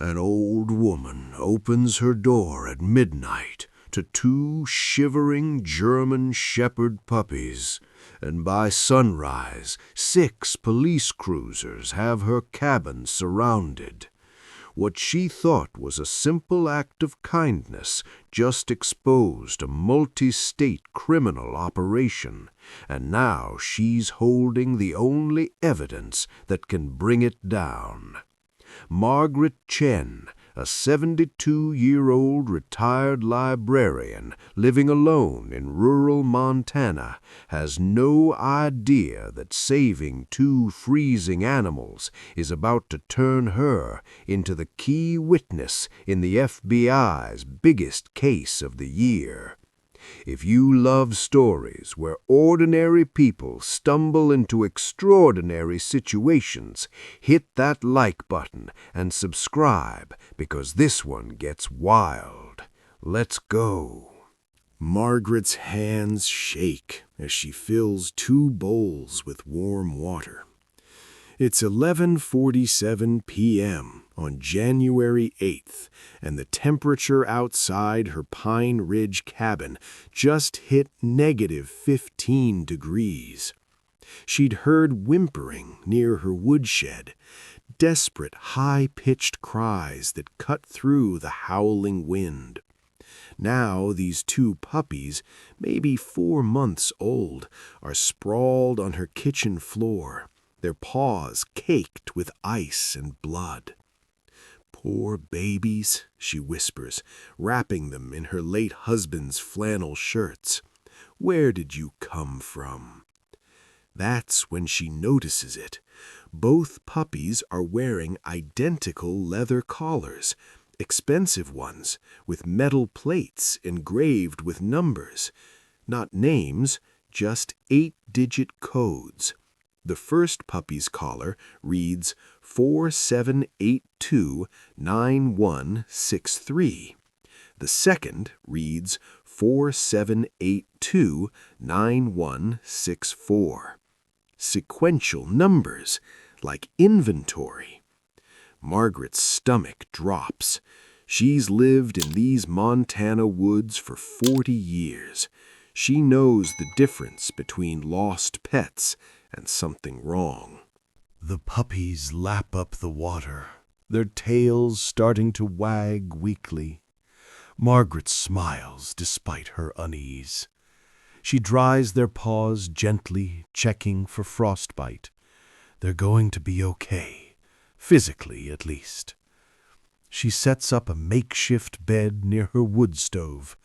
An old woman opens her door at midnight to two shivering German shepherd puppies, and by sunrise 6 police cruisers have her cabin surrounded. What she thought was a simple act of kindness just exposed a multi-state criminal operation, and now she's holding the only evidence that can bring it down. Margaret Chen, a 72-year-old retired librarian living alone in rural Montana, has no idea that saving 2 freezing animals is about to turn her into the key witness in the FBI's biggest case of the year. If you love stories where ordinary people stumble into extraordinary situations, hit that like button and subscribe, because this one gets wild. Let's go. Margaret's hands shake as she fills 2 bowls with warm water. It's 11:47 p.m. on January 8th, and the temperature outside her Pine Ridge cabin just hit -15 degrees. She'd heard whimpering near her woodshed, desperate high-pitched cries that cut through the howling wind. Now these 2 puppies, maybe 4 months old, are sprawled on her kitchen floor, their paws caked with ice and blood. "Poor babies," she whispers, wrapping them in her late husband's flannel shirts. "Where did you come from?" That's when she notices it. Both puppies are wearing identical leather collars, expensive ones, with metal plates engraved with numbers. Not names, just 8-digit codes. The first puppy's collar reads 47829163. The second reads 47829164. Sequential numbers, like inventory. Margaret's stomach drops. She's lived in these Montana woods for 40 years. She knows the difference between lost pets and something wrong. The puppies lap up the water, their tails starting to wag weakly. Margaret smiles despite her unease. She dries their paws gently, checking for frostbite. They're going to be okay, physically at least. She sets up a makeshift bed near her wood stove,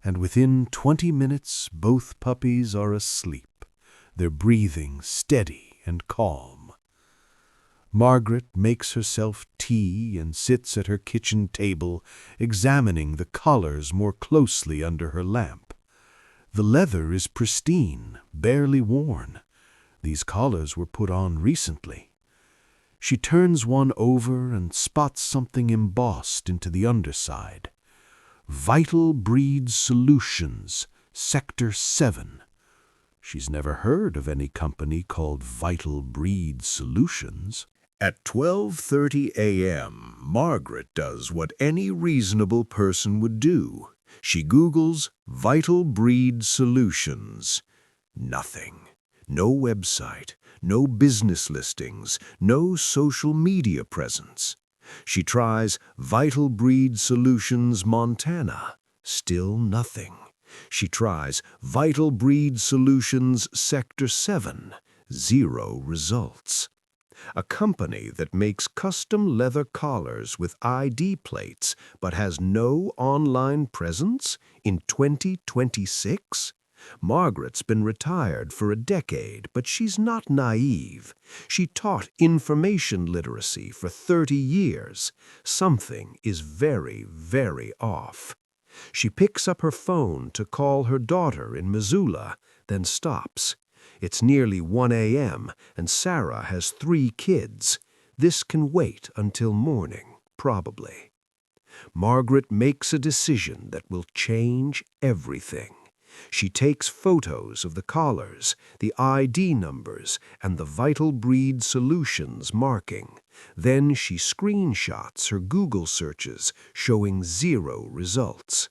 and within 20 minutes both puppies are asleep, their breathing steady and calm. Margaret makes herself tea and sits at her kitchen table, examining the collars more closely under her lamp. The leather is pristine, barely worn. These collars were put on recently. She turns one over and spots something embossed into the underside. Vital Breed Solutions, Sector 7. She's never heard of any company called Vital Breed Solutions. At 12:30 a.m., Margaret does what any reasonable person would do. She Googles Vital Breed Solutions. Nothing. No website, no business listings, no social media presence. She tries Vital Breed Solutions Montana. Still nothing. She tries Vital Breed Solutions Sector 7. 0 results. A company that makes custom leather collars with ID plates but has no online presence in 2026? Margaret's been retired for a decade, but she's not naive. She taught information literacy for 30 years. Something is very, very off. She picks up her phone to call her daughter in Missoula, then stops. It's nearly 1 a.m., and Sarah has 3 kids. This can wait until morning, probably. Margaret makes a decision that will change everything. She takes photos of the collars, the ID numbers, and the vital breed solutions marking. Then she screenshots her Google searches showing 0 results,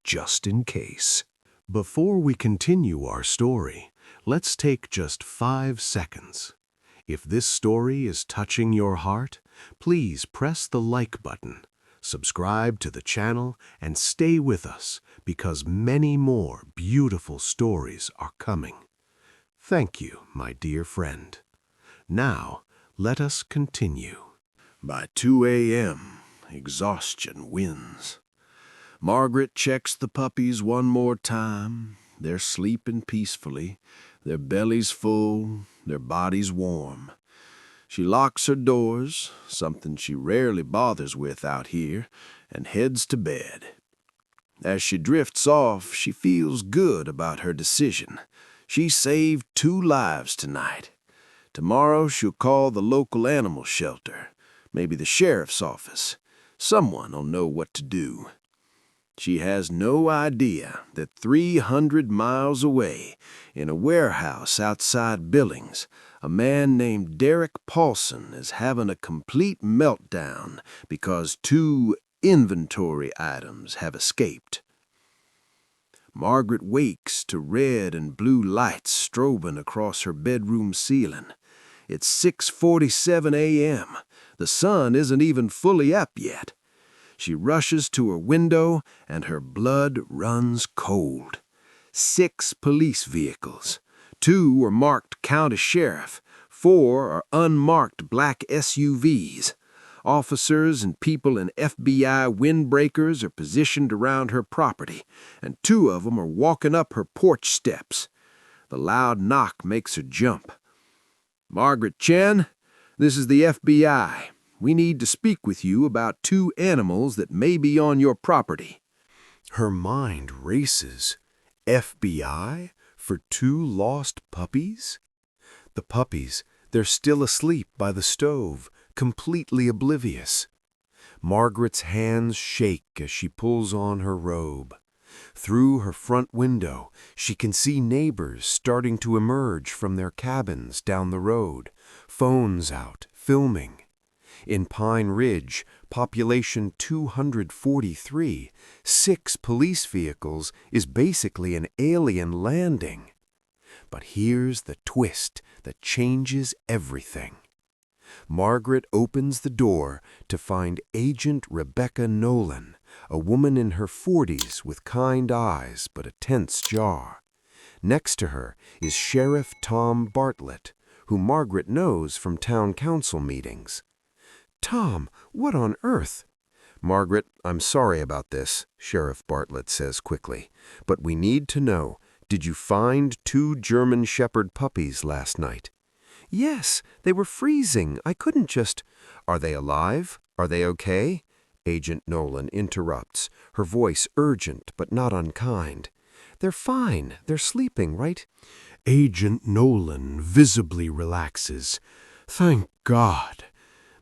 just in case. Before we continue our story, let's take just 5 seconds. If this story is touching your heart, please press the like button, subscribe to the channel, and stay with us because many more beautiful stories are coming. Thank you, my dear friend. Now, let us continue. By 2 a.m., exhaustion wins. Margaret checks the puppies one more time. They're sleeping peacefully, their bellies full, their bodies warm. She locks her doors, something she rarely bothers with out here, and heads to bed. As she drifts off, she feels good about her decision. She saved 2 lives tonight. Tomorrow she'll call the local animal shelter, maybe the sheriff's office. Someone will know what to do. She has no idea that 300 miles away, in a warehouse outside Billings, a man named Derek Paulson is having a complete meltdown because 2 inventory items have escaped. Margaret wakes to red and blue lights strobing across her bedroom ceiling. It's 6:47 a.m. The sun isn't even fully up yet. She rushes to her window, and her blood runs cold. 6 police vehicles. 2 are marked County Sheriff. 4 are unmarked black SUVs. Officers and people in FBI windbreakers are positioned around her property, and 2 of them are walking up her porch steps. The loud knock makes her jump. "Margaret Chen, this is the FBI. We need to speak with you about 2 animals that may be on your property." Her mind races. FBI for 2 lost puppies? The puppies, they're still asleep by the stove, completely oblivious. Margaret's hands shake as she pulls on her robe. Through her front window, she can see neighbors starting to emerge from their cabins down the road, phones out, filming. In Pine Ridge, population 243, 6 police vehicles is basically an alien landing. But here's the twist that changes everything. Margaret opens the door to find Agent Rebecca Nolan, a woman in her 40s with kind eyes but a tense jaw. Next to her is Sheriff Tom Bartlett, who Margaret knows from town council meetings. "Tom, what on earth?" "Margaret, I'm sorry about this," Sheriff Bartlett says quickly, "but we need to know, did you find 2 German Shepherd puppies last night?" "Yes, they were freezing. I couldn't just—" "Are they alive? Are they okay?" Agent Nolan interrupts, her voice urgent but not unkind. "They're fine. They're sleeping, right?" Agent Nolan visibly relaxes. "Thank God.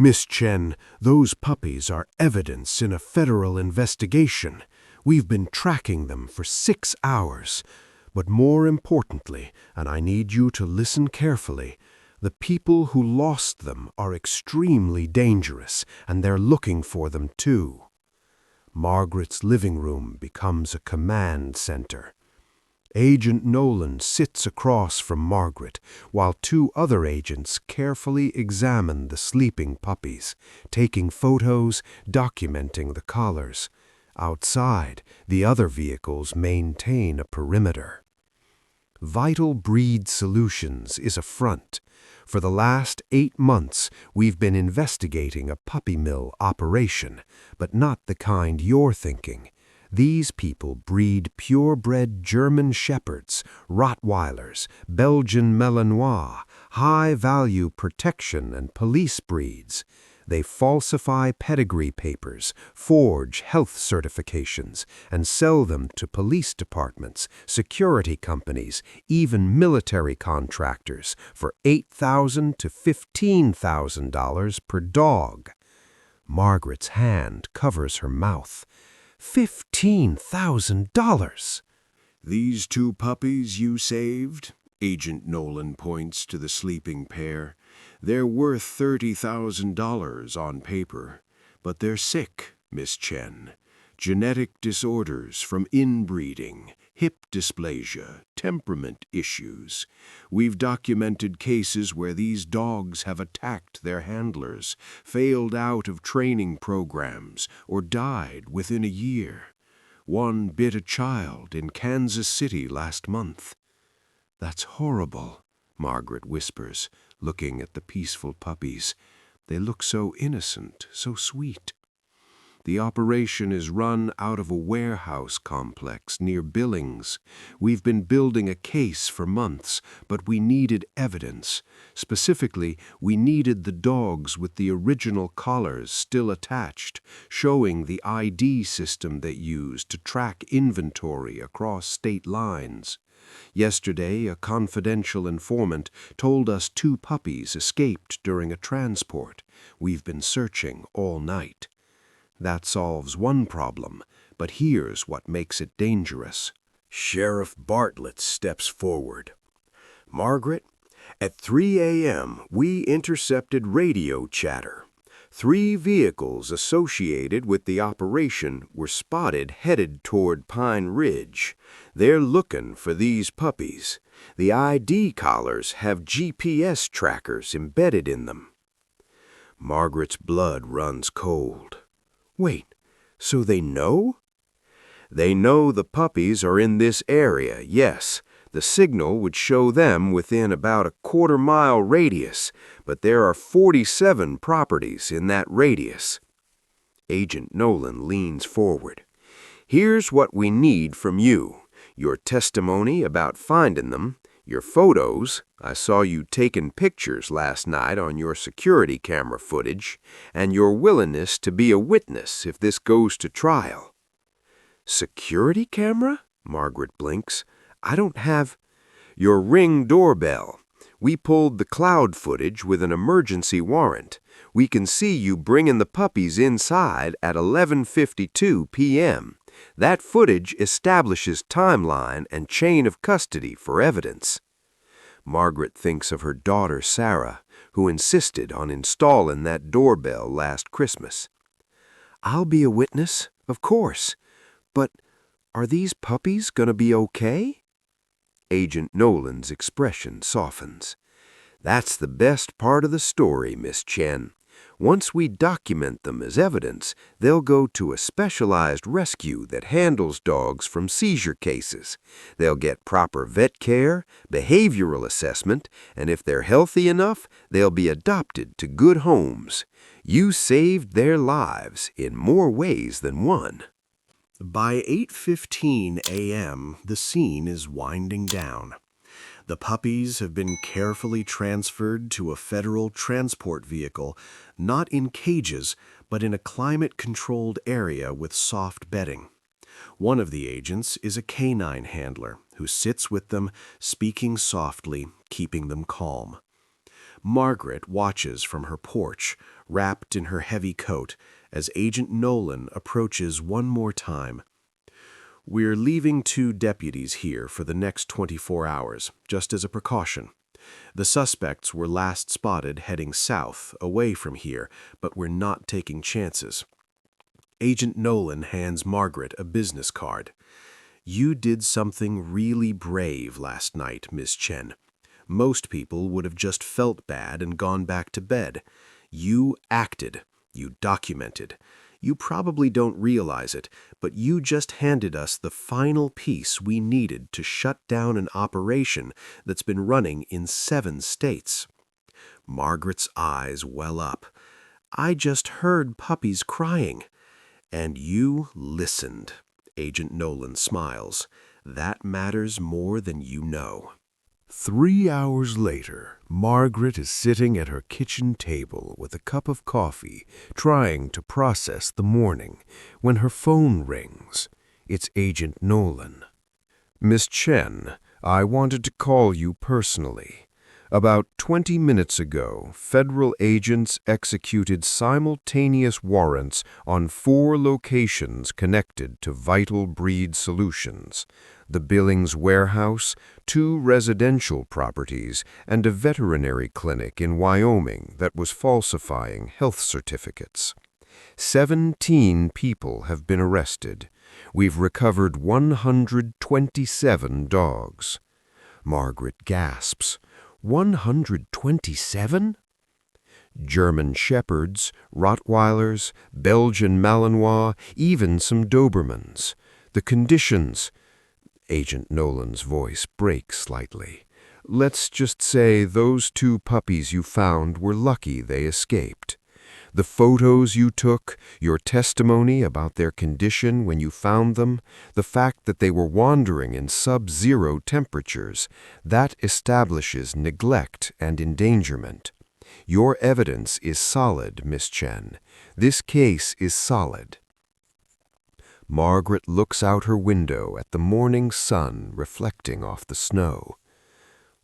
Miss Chen, those puppies are evidence in a federal investigation. We've been tracking them for 6 hours. But more importantly, and I need you to listen carefully, the people who lost them are extremely dangerous, and they're looking for them too." Margaret's living room becomes a command center. Agent Nolan sits across from Margaret, while 2 other agents carefully examine the sleeping puppies, taking photos, documenting the collars. Outside, the other vehicles maintain a perimeter. Vital Breed Solutions is a front. For the last 8 months, we've been investigating a puppy mill operation, but not the kind you're thinking. These people breed purebred German Shepherds, Rottweilers, Belgian Malinois, high-value protection and police breeds. They falsify pedigree papers, forge health certifications, and sell them to police departments, security companies, even military contractors for $8,000 to $15,000 per dog. Margaret's hand covers her mouth. $15,000! "These two puppies you saved?" Agent Nolan points to the sleeping pair. "They're worth $30,000 on paper, but they're sick, Miss Chen. Genetic disorders from inbreeding, hip dysplasia, temperament issues. We've documented cases where these dogs have attacked their handlers, failed out of training programs, or died within a year. One bit a child in Kansas City last month." "That's horrible," Margaret whispers, looking at the peaceful puppies. "They look so innocent, so sweet." "The operation is run out of a warehouse complex near Billings. We've been building a case for months, but we needed evidence. Specifically, we needed the dogs with the original collars still attached, showing the ID system they used to track inventory across state lines. Yesterday, a confidential informant told us 2 puppies escaped during a transport. We've been searching all night." That solves one problem, but here's what makes it dangerous. Sheriff Bartlett steps forward. "Margaret, at 3 a.m., we intercepted radio chatter. 3 vehicles associated with the operation were spotted headed toward Pine Ridge. They're looking for these puppies. The ID collars have GPS trackers embedded in them." Margaret's blood runs cold. "Wait, so they know?" "They know the puppies are in this area, yes. The signal would show them within about a quarter-mile radius, but there are 47 properties in that radius." Agent Nolan leans forward. "Here's what we need from you. Your testimony about finding them, your photos, I saw you taking pictures last night on your security camera footage, and your willingness to be a witness if this goes to trial." "Security camera?" Margaret blinks. "I don't have—" "Your Ring doorbell. We pulled the cloud footage with an emergency warrant. We can see you bringing the puppies inside at 11:52 p.m. That footage establishes timeline and chain of custody for evidence." Margaret thinks of her daughter Sarah, who insisted on installing that doorbell last Christmas. "I'll be a witness, of course. But are these puppies gonna be okay?" Agent Nolan's expression softens. "That's the best part of the story, Miss Chen. Once we document them as evidence, they'll go to a specialized rescue that handles dogs from seizure cases. They'll get proper vet care, behavioral assessment, and if they're healthy enough, they'll be adopted to good homes. You saved their lives in more ways than one." By 8:15 a.m., the scene is winding down. The puppies have been carefully transferred to a federal transport vehicle, not in cages, but in a climate-controlled area with soft bedding. One of the agents is a canine handler who sits with them, speaking softly, keeping them calm. Margaret watches from her porch, wrapped in her heavy coat, as Agent Nolan approaches one more time. "We're leaving 2 deputies here for the next 24 hours, just as a precaution. The suspects were last spotted heading south, away from here, but we're not taking chances." Agent Nolan hands Margaret a business card. "You did something really brave last night, Miss Chen. Most people would have just felt bad and gone back to bed. You acted. You documented. You probably don't realize it, but you just handed us the final piece we needed to shut down an operation that's been running in 7 states." Margaret's eyes well up. "I just heard puppies crying." "And you listened." Agent Nolan smiles. "That matters more than you know." 3 hours later, Margaret is sitting at her kitchen table with a cup of coffee, trying to process the morning, when her phone rings. It's Agent Nolan. "Miss Chen, I wanted to call you personally. About 20 minutes ago, federal agents executed simultaneous warrants on 4 locations connected to Vital Breed Solutions: the Billings warehouse, 2 residential properties, and a veterinary clinic in Wyoming that was falsifying health certificates. 17 people have been arrested. We've recovered 127 dogs. Margaret gasps. 127? German Shepherds, Rottweilers, Belgian Malinois, even some Dobermans. The conditions... Agent Nolan's voice breaks slightly. Let's just say those 2 puppies you found were lucky they escaped. The photos you took, your testimony about their condition when you found them, the fact that they were wandering in sub-zero temperatures, that establishes neglect and endangerment. Your evidence is solid, Miss Chen. This case is solid. Margaret looks out her window at the morning sun reflecting off the snow.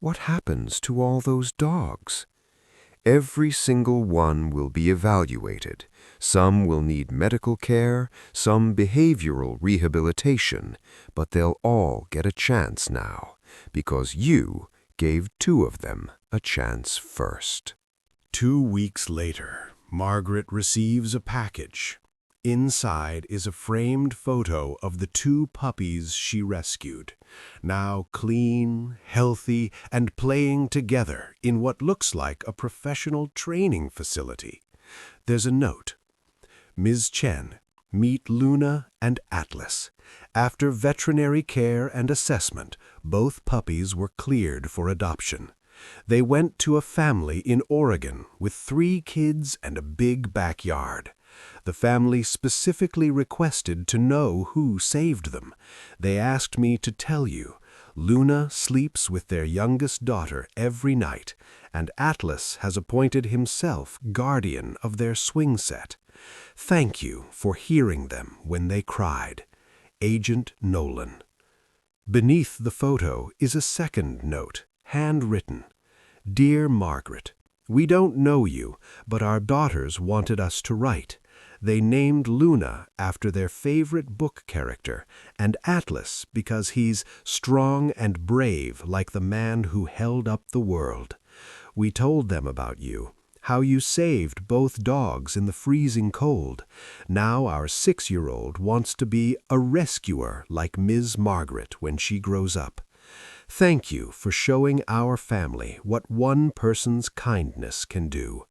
What happens to all those dogs? Every single one will be evaluated. Some will need medical care, some behavioral rehabilitation, but they'll all get a chance now, because you gave 2 of them a chance first. 2 weeks later, Margaret receives a package. Inside is a framed photo of the 2 puppies she rescued, now clean, healthy, and playing together in what looks like a professional training facility. There's a note. Ms. Chen, meet Luna and Atlas. After veterinary care and assessment, both puppies were cleared for adoption. They went to a family in Oregon with 3 kids and a big backyard. The family specifically requested to know who saved them. They asked me to tell you. Luna sleeps with their youngest daughter every night, and Atlas has appointed himself guardian of their swing set. Thank you for hearing them when they cried. Agent Nolan. Beneath the photo is a second note, handwritten. Dear Margaret, we don't know you, but our daughters wanted us to write. They named Luna after their favorite book character, and Atlas because he's strong and brave like the man who held up the world. We told them about you, how you saved both dogs in the freezing cold. Now our 6-year-old wants to be a rescuer like Ms. Margaret when she grows up. Thank you for showing our family what one person's kindness can do.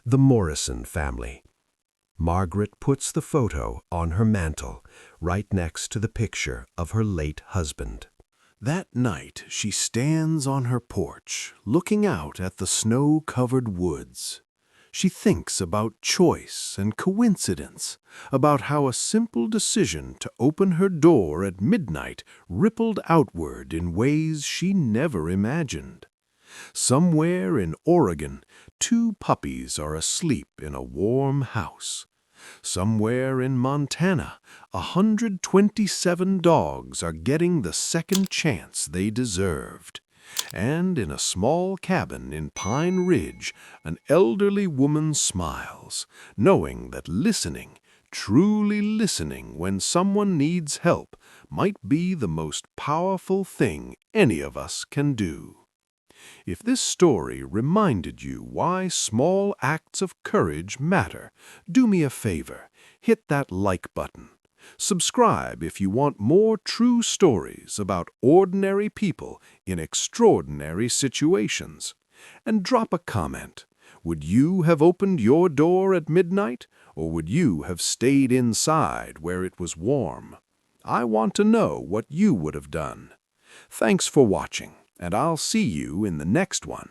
The Morrison family. Margaret puts the photo on her mantel, right next to the picture of her late husband. That night, she stands on her porch, looking out at the snow-covered woods. She thinks about choice and coincidence, about how a simple decision to open her door at midnight rippled outward in ways she never imagined. Somewhere in Oregon, 2 puppies are asleep in a warm house. Somewhere in Montana, 127 dogs are getting the second chance they deserved. And in a small cabin in Pine Ridge, an elderly woman smiles, knowing that listening, truly listening when someone needs help, might be the most powerful thing any of us can do. If this story reminded you why small acts of courage matter, do me a favor, hit that like button. Subscribe if you want more true stories about ordinary people in extraordinary situations. And drop a comment. Would you have opened your door at midnight, or would you have stayed inside where it was warm? I want to know what you would have done. Thanks for watching, and I'll see you in the next one.